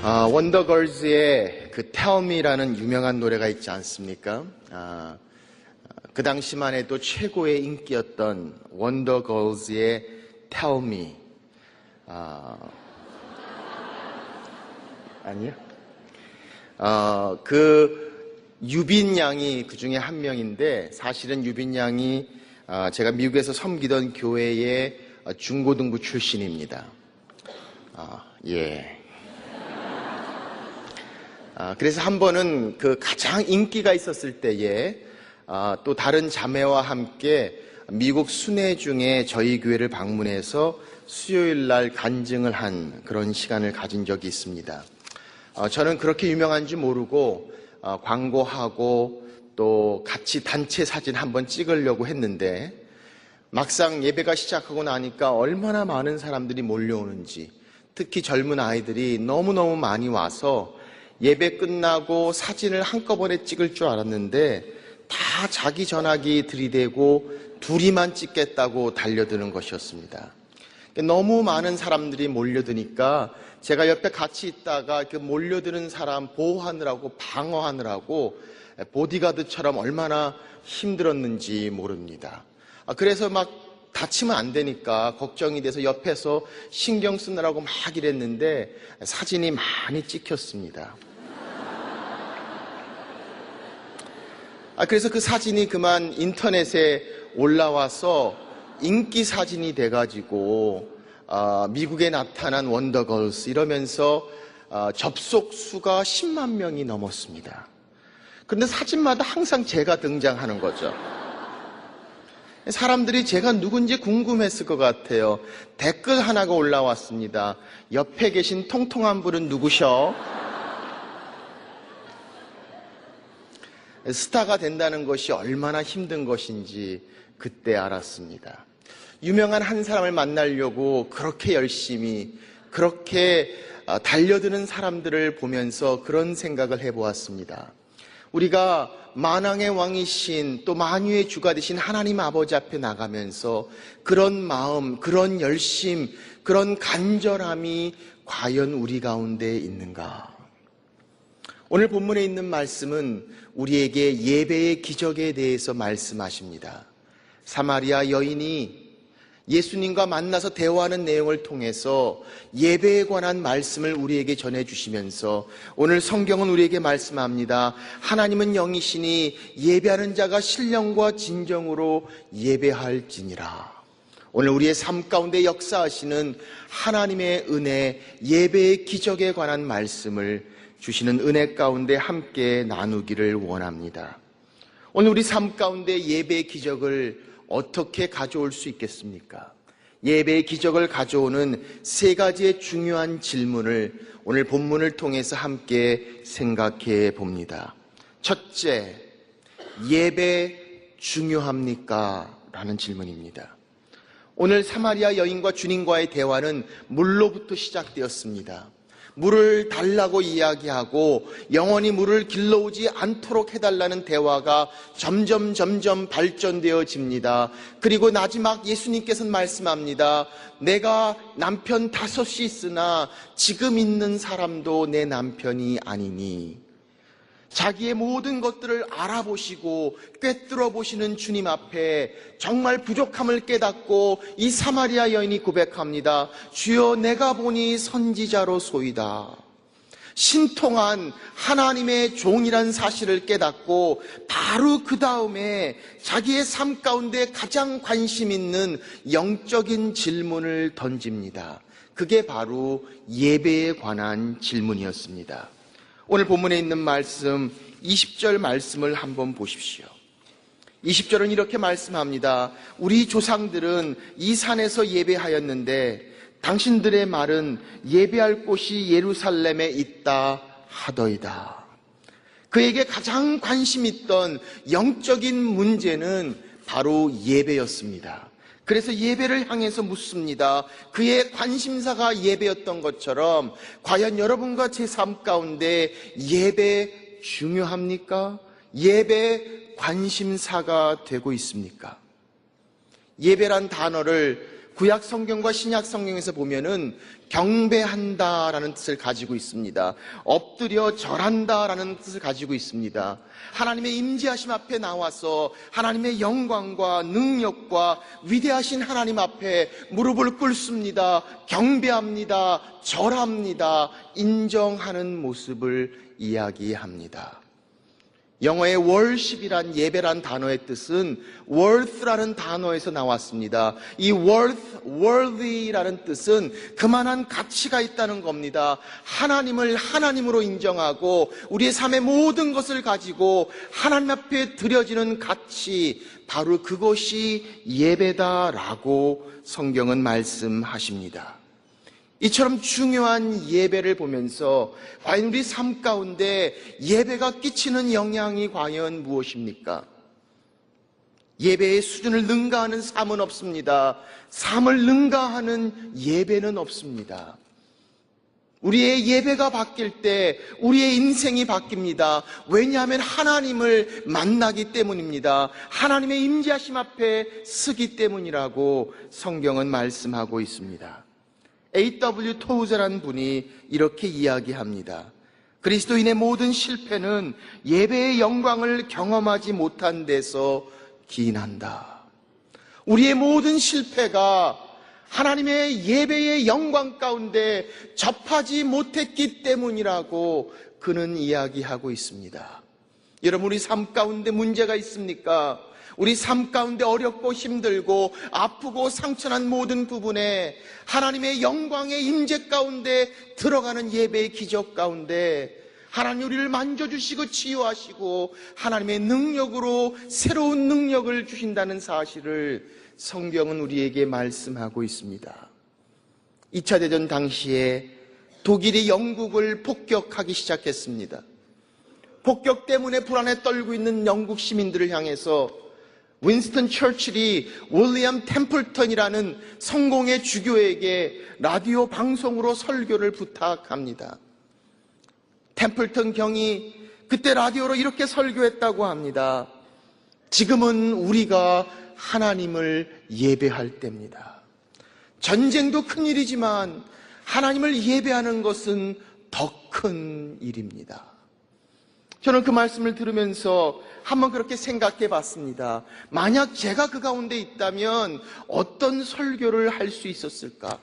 원더걸스의 그 Tell Me라는 유명한 노래가 있지 않습니까? 그 당시만 해도 최고의 인기였던 원더걸스의 Tell Me. 아니요? 유빈 양이 그 중에 한 명인데, 사실은 유빈 양이 제가 미국에서 섬기던 교회의 중고등부 출신입니다. 예. 그래서 한 번은 그 가장 인기가 있었을 때에 또 다른 자매와 함께 미국 순회 중에 저희 교회를 방문해서 수요일 날 간증을 한 그런 시간을 가진 적이 있습니다. 저는 그렇게 유명한지 모르고 광고하고 또 같이 단체 사진 한번 찍으려고 했는데, 막상 예배가 시작하고 나니까 얼마나 많은 사람들이 몰려오는지, 특히 젊은 아이들이 너무너무 많이 와서 예배 끝나고 사진을 한꺼번에 찍을 줄 알았는데 다 자기 전화기 들이대고 둘이만 찍겠다고 달려드는 것이었습니다. 너무 많은 사람들이 몰려드니까 제가 옆에 같이 있다가 그 몰려드는 사람 보호하느라고, 방어하느라고 보디가드처럼 얼마나 힘들었는지 모릅니다. 그래서 막 다치면 안 되니까 걱정이 돼서 옆에서 신경 쓰느라고 막 이랬는데 사진이 많이 찍혔습니다. 그래서 그 사진이 그만 인터넷에 올라와서 인기 사진이 돼가지고 미국에 나타난 원더걸스 이러면서 접속 수가 10만 명이 넘었습니다. 그런데 사진마다 항상 제가 등장하는 거죠. 사람들이 제가 누군지 궁금했을 것 같아요. 댓글 하나가 올라왔습니다. 옆에 계신 통통한 분은 누구셔? 스타가 된다는 것이 얼마나 힘든 것인지 그때 알았습니다. 유명한 한 사람을 만나려고 그렇게 열심히, 그렇게 달려드는 사람들을 보면서 그런 생각을 해보았습니다. 우리가 만왕의 왕이신 또 만유의 주가 되신 하나님 아버지 앞에 나가면서 그런 마음, 그런 열심, 그런 간절함이 과연 우리 가운데 있는가? 오늘 본문에 있는 말씀은 우리에게 예배의 기적에 대해서 말씀하십니다. 사마리아 여인이 예수님과 만나서 대화하는 내용을 통해서 예배에 관한 말씀을 우리에게 전해주시면서 오늘 성경은 우리에게 말씀합니다. 하나님은 영이시니 예배하는 자가 신령과 진정으로 예배할지니라. 오늘 우리의 삶 가운데 역사하시는 하나님의 은혜, 예배의 기적에 관한 말씀을 주시는 은혜 가운데 함께 나누기를 원합니다. 오늘 우리 삶 가운데 예배의 기적을 어떻게 가져올 수 있겠습니까? 예배의 기적을 가져오는 세 가지의 중요한 질문을 오늘 본문을 통해서 함께 생각해 봅니다. 첫째, 예배 중요합니까? 라는 질문입니다. 오늘 사마리아 여인과 주님과의 대화는 물로부터 시작되었습니다. 물을 달라고 이야기하고 영원히 물을 길러오지 않도록 해달라는 대화가 점점 발전되어집니다. 그리고 마지막 예수님께서는 말씀합니다. 내가 남편 5이 있으나 지금 있는 사람도 내 남편이 아니니. 자기의 모든 것들을 알아보시고 꿰뚫어 보시는 주님 앞에 정말 부족함을 깨닫고 이 사마리아 여인이 고백합니다. 주여, 내가 보니 선지자로소이다. 신통한 하나님의 종이란 사실을 깨닫고 바로 그 다음에 자기의 삶 가운데 가장 관심 있는 영적인 질문을 던집니다. 그게 바로 예배에 관한 질문이었습니다. 오늘 본문에 있는 말씀 20절 말씀을 한번 보십시오. 20절은 이렇게 말씀합니다. 우리 조상들은 이 산에서 예배하였는데 당신들의 말은 예배할 곳이 예루살렘에 있다 하더이다. 그에게 가장 관심 있던 영적인 문제는 바로 예배였습니다. 그래서 예배를 향해서 묻습니다. 그의 관심사가 예배였던 것처럼 과연 여러분과 제 삶 가운데 예배 중요합니까? 예배 관심사가 되고 있습니까? 예배란 단어를 구약 성경과 신약 성경에서 보면은 경배한다라는 뜻을 가지고 있습니다. 엎드려 절한다라는 뜻을 가지고 있습니다. 하나님의 임재하심 앞에 나와서 하나님의 영광과 능력과 위대하신 하나님 앞에 무릎을 꿇습니다. 경배합니다. 절합니다. 인정하는 모습을 이야기합니다. 영어의 worship이란 예배란 단어의 뜻은 worth라는 단어에서 나왔습니다. 이 worthy라는 뜻은 그만한 가치가 있다는 겁니다. 하나님을 하나님으로 인정하고 우리의 삶의 모든 것을 가지고 하나님 앞에 드려지는 가치, 바로 그것이 예배다라고 성경은 말씀하십니다. 이처럼 중요한 예배를 보면서 과연 우리 삶 가운데 예배가 끼치는 영향이 과연 무엇입니까? 예배의 수준을 능가하는 삶은 없습니다. 삶을 능가하는 예배는 없습니다. 우리의 예배가 바뀔 때 우리의 인생이 바뀝니다. 왜냐하면 하나님을 만나기 때문입니다. 하나님의 임재하심 앞에 서기 때문이라고 성경은 말씀하고 있습니다. A.W. 토우저라는 분이 이렇게 이야기합니다. 그리스도인의 모든 실패는 예배의 영광을 경험하지 못한 데서 기인한다. 우리의 모든 실패가 하나님의 예배의 영광 가운데 접하지 못했기 때문이라고 그는 이야기하고 있습니다. 여러분, 우리 삶 가운데 문제가 있습니까? 우리 삶 가운데 어렵고 힘들고 아프고 상처난 모든 부분에 하나님의 영광의 임재 가운데 들어가는 예배의 기적 가운데 하나님 우리를 만져주시고 치유하시고 하나님의 능력으로 새로운 능력을 주신다는 사실을 성경은 우리에게 말씀하고 있습니다. 2차 대전 당시에 독일이 영국을 폭격하기 시작했습니다. 폭격 때문에 불안에 떨고 있는 영국 시민들을 향해서 윈스턴 처칠이 윌리엄 템플턴이라는 성공의 주교에게 라디오 방송으로 설교를 부탁합니다. 템플턴 경이 그때 라디오로 이렇게 설교했다고 합니다. 지금은 우리가 하나님을 예배할 때입니다. 전쟁도 큰 일이지만 하나님을 예배하는 것은 더 큰 일입니다. 저는 그 말씀을 들으면서 한번 그렇게 생각해 봤습니다. 만약 제가 그 가운데 있다면 어떤 설교를 할 수 있었을까?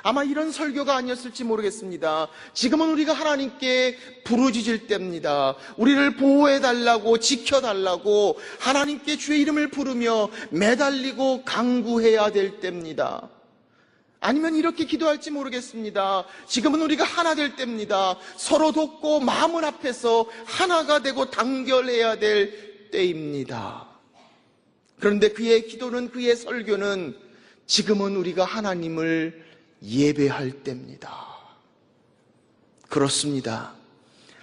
아마 이런 설교가 아니었을지 모르겠습니다. 지금은 우리가 하나님께 부르짖을 때입니다. 우리를 보호해달라고, 지켜달라고 하나님께 주의 이름을 부르며 매달리고 간구해야 될 때입니다. 아니면 이렇게 기도할지 모르겠습니다. 지금은 우리가 하나 될 때입니다. 서로 돕고 마음을 합해서 하나가 되고 단결해야 될 때입니다. 그런데 그의 기도는, 그의 설교는 지금은 우리가 하나님을 예배할 때입니다. 그렇습니다.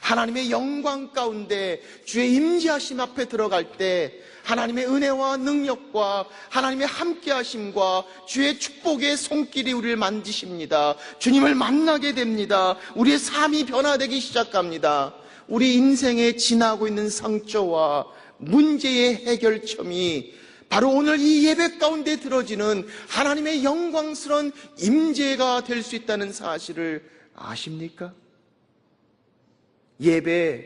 하나님의 영광 가운데 주의 임재하심 앞에 들어갈 때 하나님의 은혜와 능력과 하나님의 함께하심과 주의 축복의 손길이 우리를 만지십니다. 주님을 만나게 됩니다. 우리의 삶이 변화되기 시작합니다. 우리 인생에 지나고 있는 상처와 문제의 해결점이 바로 오늘 이 예배 가운데 들어지는 하나님의 영광스러운 임재가 될 수 있다는 사실을 아십니까? 예배,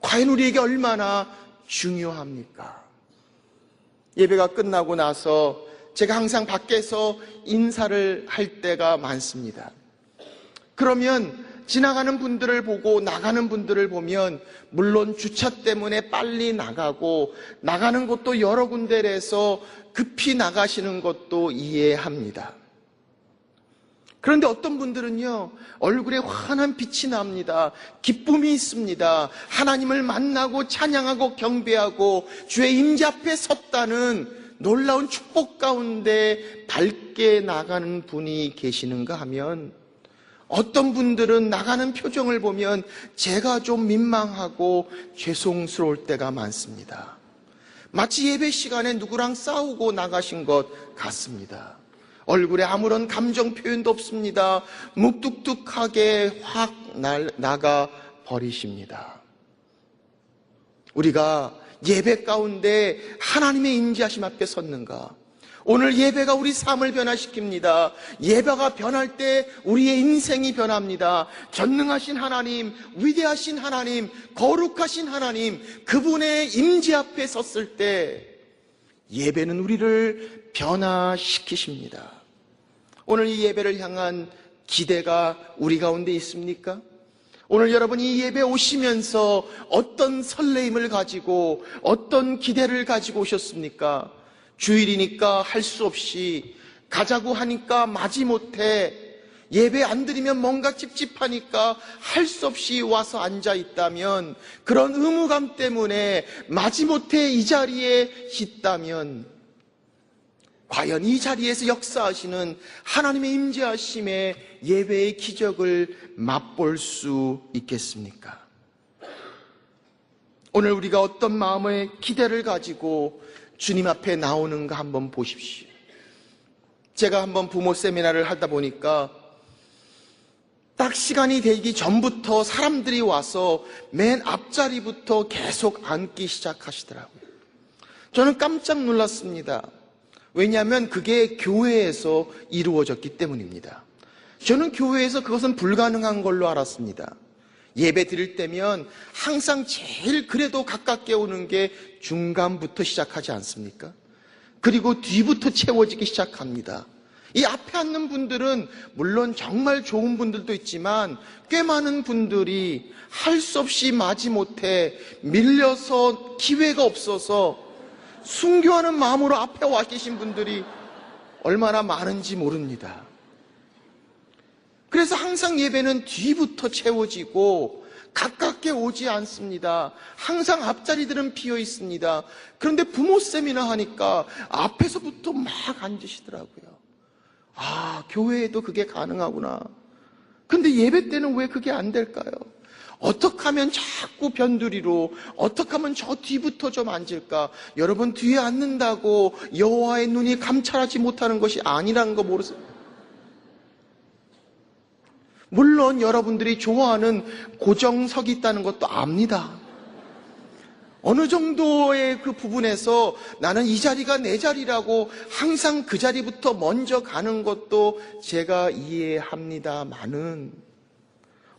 과연 우리에게 얼마나 중요합니까? 예배가 끝나고 나서 제가 항상 밖에서 인사를 할 때가 많습니다. 그러면 지나가는 분들을 보고 나가는 분들을 보면 물론 주차 때문에 빨리 나가고 나가는 곳도 여러 군데에서 급히 나가시는 것도 이해합니다. 그런데 어떤 분들은요, 얼굴에 환한 빛이 납니다. 기쁨이 있습니다. 하나님을 만나고 찬양하고 경배하고 주의 임재 앞에 섰다는 놀라운 축복 가운데 밝게 나가는 분이 계시는가 하면, 어떤 분들은 나가는 표정을 보면 제가 좀 민망하고 죄송스러울 때가 많습니다. 마치 예배 시간에 누구랑 싸우고 나가신 것 같습니다. 얼굴에 아무런 감정 표현도 없습니다. 묵뚝뚝하게 확 나가 버리십니다. 우리가 예배 가운데 하나님의 임재하심 앞에 섰는가? 오늘 예배가 우리 삶을 변화시킵니다. 예배가 변할 때 우리의 인생이 변합니다. 전능하신 하나님, 위대하신 하나님, 거룩하신 하나님, 그분의 임재 앞에 섰을 때 예배는 우리를 변화시키십니다. 오늘 이 예배를 향한 기대가 우리 가운데 있습니까? 오늘 여러분이 이 예배 오시면서 어떤 설레임을 가지고 어떤 기대를 가지고 오셨습니까? 주일이니까 할 수 없이, 가자고 하니까 마지못해, 예배 안 드리면 뭔가 찝찝하니까 할 수 없이 와서 앉아 있다면, 그런 의무감 때문에 마지못해 이 자리에 있다면 과연 이 자리에서 역사하시는 하나님의 임재하심의 예배의 기적을 맛볼 수 있겠습니까? 오늘 우리가 어떤 마음의 기대를 가지고 주님 앞에 나오는가 한번 보십시오. 제가 한번 부모 세미나를 하다 보니까 딱 시간이 되기 전부터 사람들이 와서 맨 앞자리부터 계속 앉기 시작하시더라고요. 저는 깜짝 놀랐습니다. 왜냐하면 그게 교회에서 이루어졌기 때문입니다. 저는 교회에서 그것은 불가능한 걸로 알았습니다. 예배 드릴 때면 항상 제일 그래도 가깝게 오는 게 중간부터 시작하지 않습니까? 그리고 뒤부터 채워지기 시작합니다. 이 앞에 앉는 분들은 물론 정말 좋은 분들도 있지만 꽤 많은 분들이 할 수 없이 마지못해 밀려서 기회가 없어서 순교하는 마음으로 앞에 와 계신 분들이 얼마나 많은지 모릅니다. 그래서 항상 예배는 뒤부터 채워지고 가깝게 오지 않습니다. 항상 앞자리들은 비어 있습니다. 그런데 부모 세미나 하니까 앞에서부터 막 앉으시더라고요. 아, 교회에도 그게 가능하구나. 근데 예배 때는 왜 그게 안 될까요? 어떻게 하면 자꾸 변두리로, 어떻게 하면 저 뒤부터 좀 앉을까? 여러분, 뒤에 앉는다고 여호와의 눈이 감찰하지 못하는 것이 아니라는 거 모르세요? 물론 여러분들이 좋아하는 고정석이 있다는 것도 압니다. 어느 정도의 그 부분에서 나는 이 자리가 내 자리라고 항상 그 자리부터 먼저 가는 것도 제가 이해합니다만은,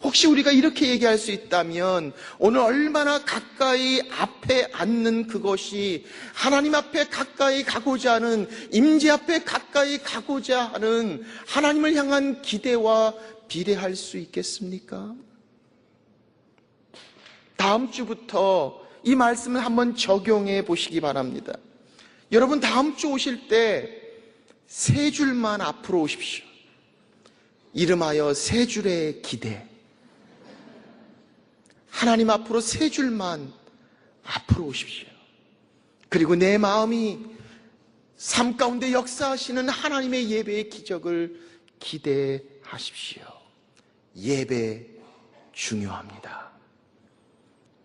혹시 우리가 이렇게 얘기할 수 있다면 오늘 얼마나 가까이 앞에 앉는 그것이 하나님 앞에 가까이 가고자 하는, 임재 앞에 가까이 가고자 하는 하나님을 향한 기대와 비례할 수 있겠습니까? 다음 주부터 이 말씀을 한번 적용해 보시기 바랍니다. 여러분, 다음 주 오실 때 세 줄만 앞으로 오십시오. 이름하여 세 줄의 기대. 하나님 앞으로 세 줄만 앞으로 오십시오. 그리고 내 마음이 삶 가운데 역사하시는 하나님의 예배의 기적을 기대하십시오. 예배 중요합니다.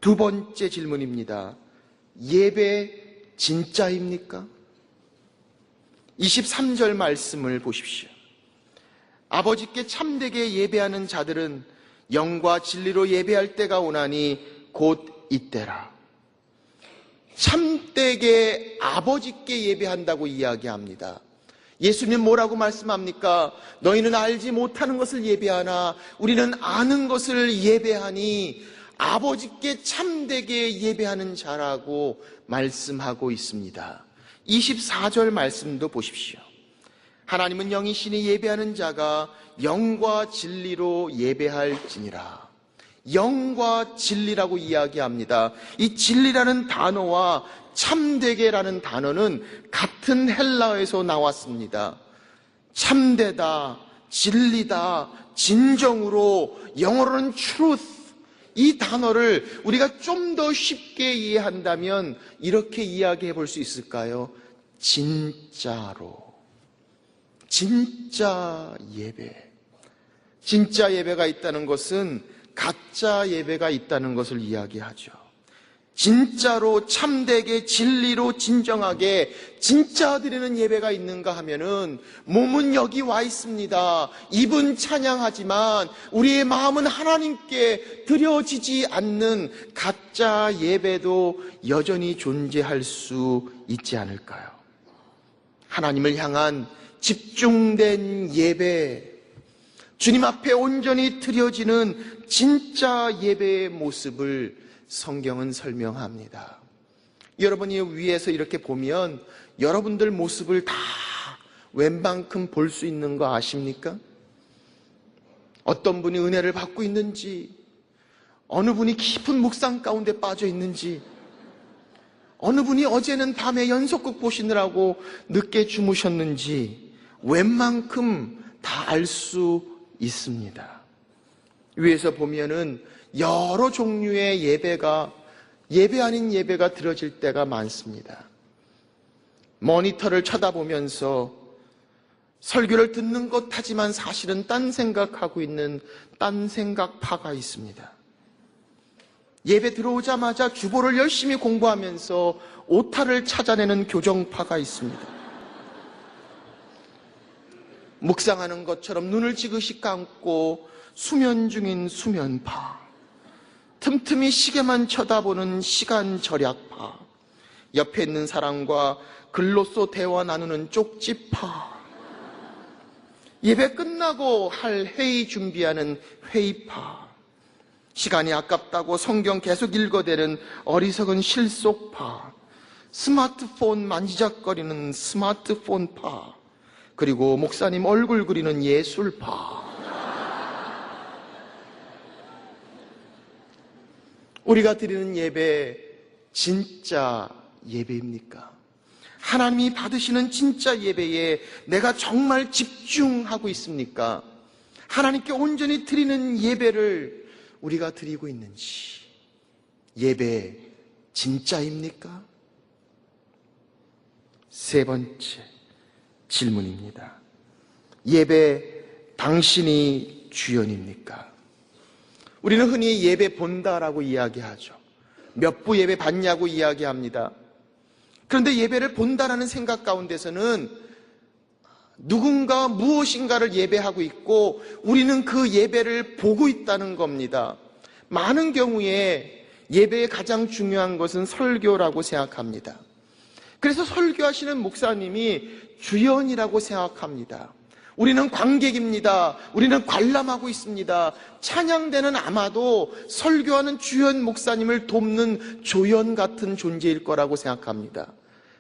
두 번째 질문입니다. 예배 진짜입니까? 23절 말씀을 보십시오. 아버지께 참되게 예배하는 자들은 영과 진리로 예배할 때가 오나니 곧 이때라. 참되게 아버지께 예배한다고 이야기합니다. 예수님 뭐라고 말씀합니까? 너희는 알지 못하는 것을 예배하나 우리는 아는 것을 예배하니 아버지께 참되게 예배하는 자라고 말씀하고 있습니다. 24절 말씀도 보십시오. 하나님은 영이시니 예배하는 자가 영과 진리로 예배할지니라. 영과 진리라고 이야기합니다. 이 진리라는 단어와 참되게라는 단어는 같은 헬라어에서 나왔습니다. 참되다, 진리다, 진정으로, 영어로는 truth. 이 단어를 우리가 좀 더 쉽게 이해한다면 이렇게 이야기해 볼 수 있을까요? 진짜로. 진짜 예배. 진짜 예배가 있다는 것은 가짜 예배가 있다는 것을 이야기하죠. 진짜로 참되게 진리로 진정하게 진짜 드리는 예배가 있는가 하면은 몸은 여기 와 있습니다. 입은 찬양하지만 우리의 마음은 하나님께 드려지지 않는 가짜 예배도 여전히 존재할 수 있지 않을까요? 하나님을 향한 집중된 예배, 주님 앞에 온전히 드려지는 진짜 예배의 모습을 성경은 설명합니다. 여러분이 위에서 이렇게 보면 여러분들 모습을 다 웬만큼 볼 수 있는 거 아십니까? 어떤 분이 은혜를 받고 있는지, 어느 분이 깊은 묵상 가운데 빠져 있는지, 어느 분이 어제는 밤에 연속극 보시느라고 늦게 주무셨는지 웬만큼 다 알 수 있습니다. 위에서 보면은 여러 종류의 예배 아닌 예배가 드려질 때가 많습니다. 모니터를 쳐다보면서 설교를 듣는 것 하지만 사실은 딴 생각하고 있는 딴 생각파가 있습니다. 예배 들어오자마자 주보를 열심히 공부하면서 오타를 찾아내는 교정파가 있습니다. 묵상하는 것처럼 눈을 지그시 감고 수면 중인 수면파, 틈틈이 시계만 쳐다보는 시간 절약파, 옆에 있는 사람과 글로써 대화 나누는 쪽지파, 예배 끝나고 할 회의 준비하는 회의파, 시간이 아깝다고 성경 계속 읽어대는 어리석은 실속파, 스마트폰 만지작거리는 스마트폰파, 그리고 목사님 얼굴 그리는 예술파. 우리가 드리는 예배 진짜 예배입니까? 하나님이 받으시는 진짜 예배에 내가 정말 집중하고 있습니까? 하나님께 온전히 드리는 예배를 우리가 드리고 있는지, 예배 진짜입니까? 세 번째 질문입니다. 예배 당신이 주연입니까? 우리는 흔히 예배 본다라고 이야기하죠. 몇 부 예배 받냐고 이야기합니다. 그런데 예배를 본다라는 생각 가운데서는 누군가 무엇인가를 예배하고 있고 우리는 그 예배를 보고 있다는 겁니다. 많은 경우에 예배의 가장 중요한 것은 설교라고 생각합니다. 그래서 설교하시는 목사님이 주연이라고 생각합니다. 우리는 관객입니다. 우리는 관람하고 있습니다. 찬양대는 아마도 설교하는 주연 목사님을 돕는 조연 같은 존재일 거라고 생각합니다.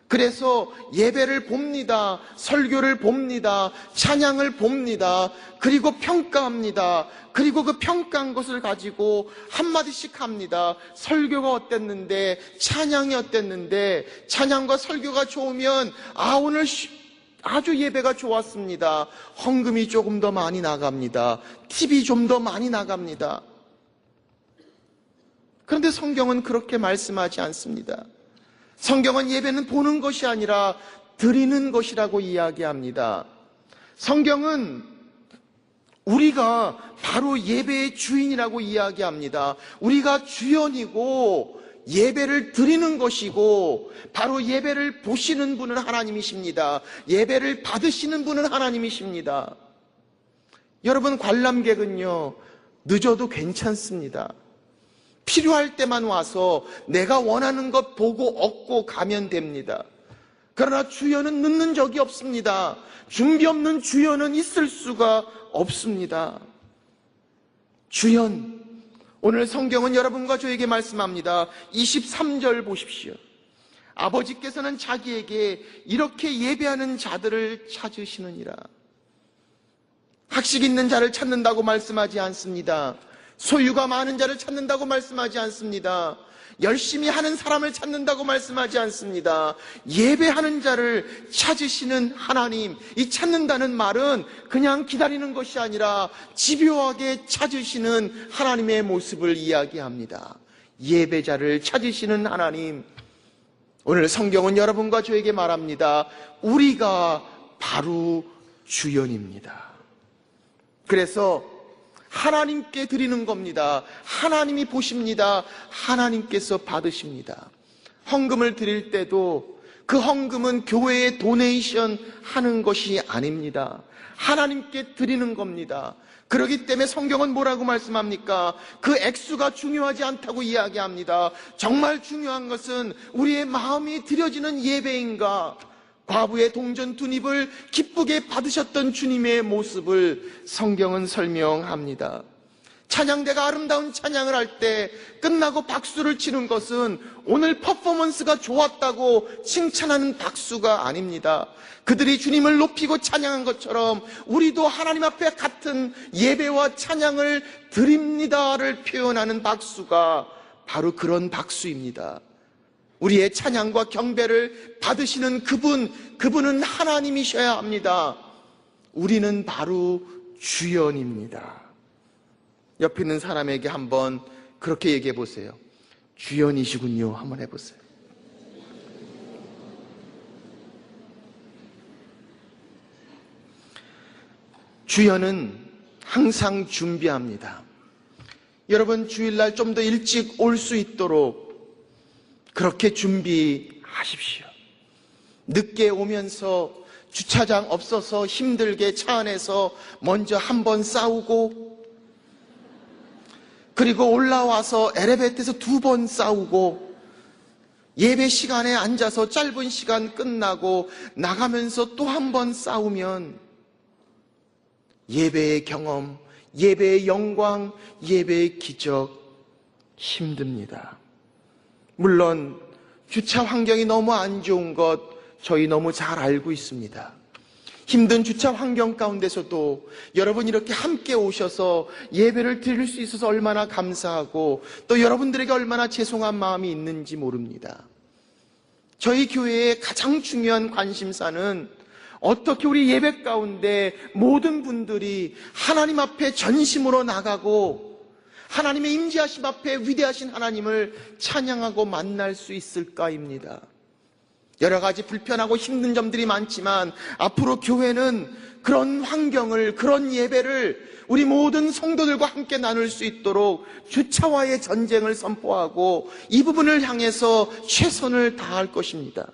그래서 예배를 봅니다. 설교를 봅니다. 찬양을 봅니다. 그리고 평가합니다. 그리고 그 평가한 것을 가지고 한마디씩 합니다. 설교가 어땠는데, 찬양이 어땠는데, 찬양과 설교가 좋으면 오늘 아주 예배가 좋았습니다. 헌금이 조금 더 많이 나갑니다. 팁이 좀 더 많이 나갑니다. 그런데 성경은 그렇게 말씀하지 않습니다. 성경은 예배는 보는 것이 아니라 드리는 것이라고 이야기합니다. 성경은 우리가 바로 예배의 주인이라고 이야기합니다. 우리가 주연이고 예배를 드리는 것이고 바로 예배를 보시는 분은 하나님이십니다. 예배를 받으시는 분은 하나님이십니다. 여러분, 관람객은요, 늦어도 괜찮습니다. 필요할 때만 와서 내가 원하는 것 보고 얻고 가면 됩니다. 그러나 주연은 늦는 적이 없습니다. 준비 없는 주연은 있을 수가 없습니다. 주연, 오늘 성경은 여러분과 저에게 말씀합니다. 23절 보십시오. 아버지께서는 자기에게 이렇게 예배하는 자들을 찾으시느니라. 학식 있는 자를 찾는다고 말씀하지 않습니다. 소유가 많은 자를 찾는다고 말씀하지 않습니다. 열심히 하는 사람을 찾는다고 말씀하지 않습니다. 예배하는 자를 찾으시는 하나님, 이 찾는다는 말은 그냥 기다리는 것이 아니라 집요하게 찾으시는 하나님의 모습을 이야기합니다. 예배자를 찾으시는 하나님, 오늘 성경은 여러분과 저에게 말합니다. 우리가 바로 주연입니다. 그래서 하나님께 드리는 겁니다. 하나님이 보십니다. 하나님께서 받으십니다. 헌금을 드릴 때도 그 헌금은 교회에 도네이션 하는 것이 아닙니다. 하나님께 드리는 겁니다. 그렇기 때문에 성경은 뭐라고 말씀합니까? 그 액수가 중요하지 않다고 이야기합니다. 정말 중요한 것은 우리의 마음이 드려지는 예배인가? 과부의 동전 두 입을 기쁘게 받으셨던 주님의 모습을 성경은 설명합니다. 찬양대가 아름다운 찬양을 할 때 끝나고 박수를 치는 것은 오늘 퍼포먼스가 좋았다고 칭찬하는 박수가 아닙니다. 그들이 주님을 높이고 찬양한 것처럼 우리도 하나님 앞에 같은 예배와 찬양을 드립니다를 표현하는 박수가 바로 그런 박수입니다. 우리의 찬양과 경배를 받으시는 그분은 하나님이셔야 합니다. 우리는 바로 주연입니다. 옆에 있는 사람에게 한번 그렇게 얘기해 보세요. 주연이시군요. 한번 해보세요. 주연은 항상 준비합니다. 여러분, 주일날 좀 더 일찍 올 수 있도록 그렇게 준비하십시오. 늦게 오면서 주차장 없어서 힘들게 차 안에서 먼저 한번 싸우고, 그리고 올라와서 엘리베이터에서 2번 싸우고, 예배 시간에 앉아서 짧은 시간 끝나고 나가면서 또 한 번 싸우면 예배의 경험, 예배의 영광, 예배의 기적 힘듭니다. 물론 주차 환경이 너무 안 좋은 것 저희 너무 잘 알고 있습니다. 힘든 주차 환경 가운데서도 여러분 이렇게 함께 오셔서 예배를 드릴 수 있어서 얼마나 감사하고 또 여러분들에게 얼마나 죄송한 마음이 있는지 모릅니다. 저희 교회의 가장 중요한 관심사는 어떻게 우리 예배 가운데 모든 분들이 하나님 앞에 전심으로 나가고 하나님의 임재하심 앞에 위대하신 하나님을 찬양하고 만날 수 있을까입니다. 여러 가지 불편하고 힘든 점들이 많지만 앞으로 교회는 그런 환경을, 그런 예배를 우리 모든 성도들과 함께 나눌 수 있도록 주차와의 전쟁을 선포하고 이 부분을 향해서 최선을 다할 것입니다.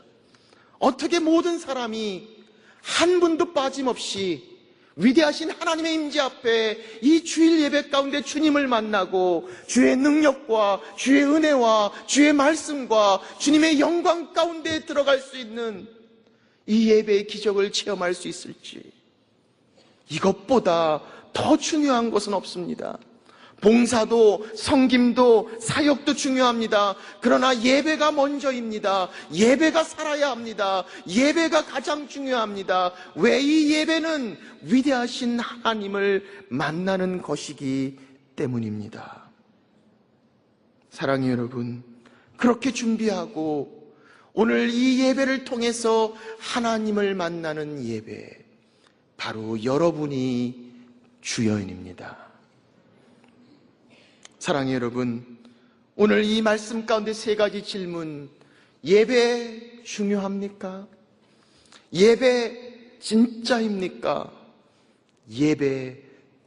어떻게 모든 사람이 한 분도 빠짐없이 위대하신 하나님의 임재 앞에 이 주일 예배 가운데 주님을 만나고 주의 능력과 주의 은혜와 주의 말씀과 주님의 영광 가운데 들어갈 수 있는 이 예배의 기적을 체험할 수 있을지, 이것보다 더 중요한 것은 없습니다. 봉사도 섬김도 사역도 중요합니다. 그러나 예배가 먼저입니다. 예배가 살아야 합니다. 예배가 가장 중요합니다. 왜? 이 예배는 위대하신 하나님을 만나는 것이기 때문입니다. 사랑하는 여러분, 그렇게 준비하고 오늘 이 예배를 통해서 하나님을 만나는 예배, 바로 여러분이 주연입니다. 사랑하는 여러분, 오늘 이 말씀 가운데 3가지 질문. 예배 중요합니까? 예배 진짜입니까? 예배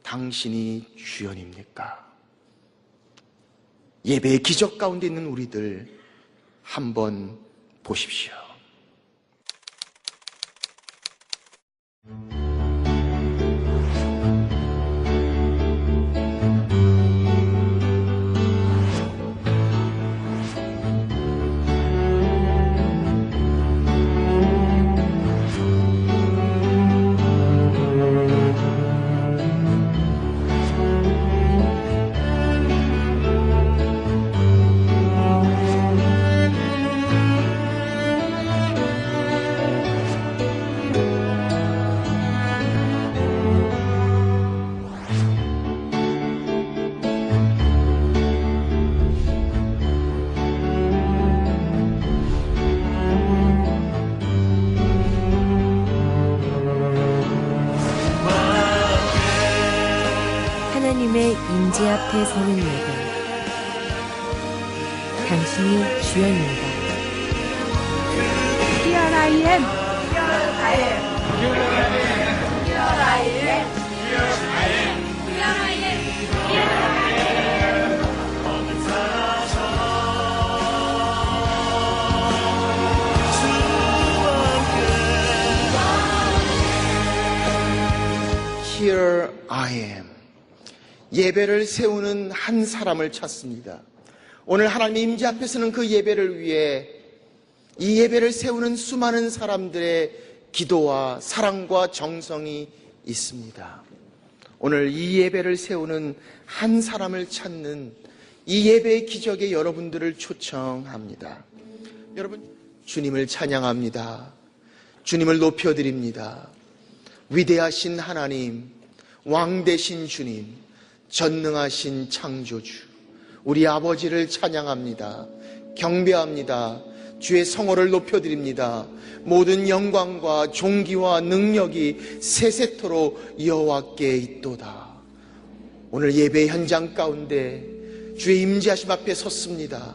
당신이 주연입니까? 예배의 기적 가운데 있는 우리들 한번 보십시오. 하나님의 임재 앞에 서는 예배, 당신이 주연입니다. Here I am. Here I am. Here I am. Here I am. Here I am. Here I am. Here I am. Here I am. 예배를 세우는 한 사람을 찾습니다. 오늘 하나님의 임재 앞에서는 그 예배를 위해 이 예배를 세우는 수많은 사람들의 기도와 사랑과 정성이 있습니다. 오늘 이 예배를 세우는 한 사람을 찾는 이 예배의 기적에 여러분들을 초청합니다. 여러분, 주님을 찬양합니다. 주님을 높여드립니다. 위대하신 하나님, 왕 되신 주님, 전능하신 창조주, 우리 아버지를 찬양합니다. 경배합니다. 주의 성호를 높여드립니다. 모든 영광과 존귀와 능력이 세세토록 여호와께 있도다. 오늘 예배 현장 가운데 주의 임재하심 앞에 섰습니다.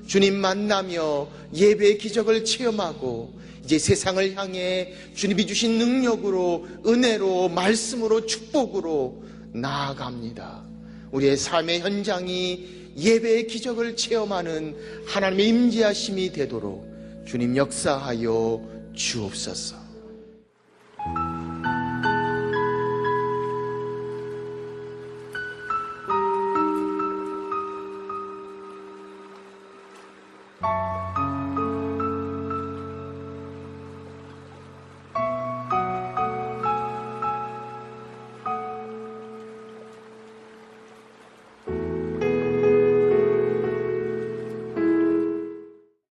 주님 만나며 예배의 기적을 체험하고 이제 세상을 향해 주님이 주신 능력으로, 은혜로, 말씀으로, 축복으로 나아갑니다. 우리의 삶의 현장이 예배의 기적을 체험하는 하나님의 임재하심이 되도록 주님 역사하여 주옵소서.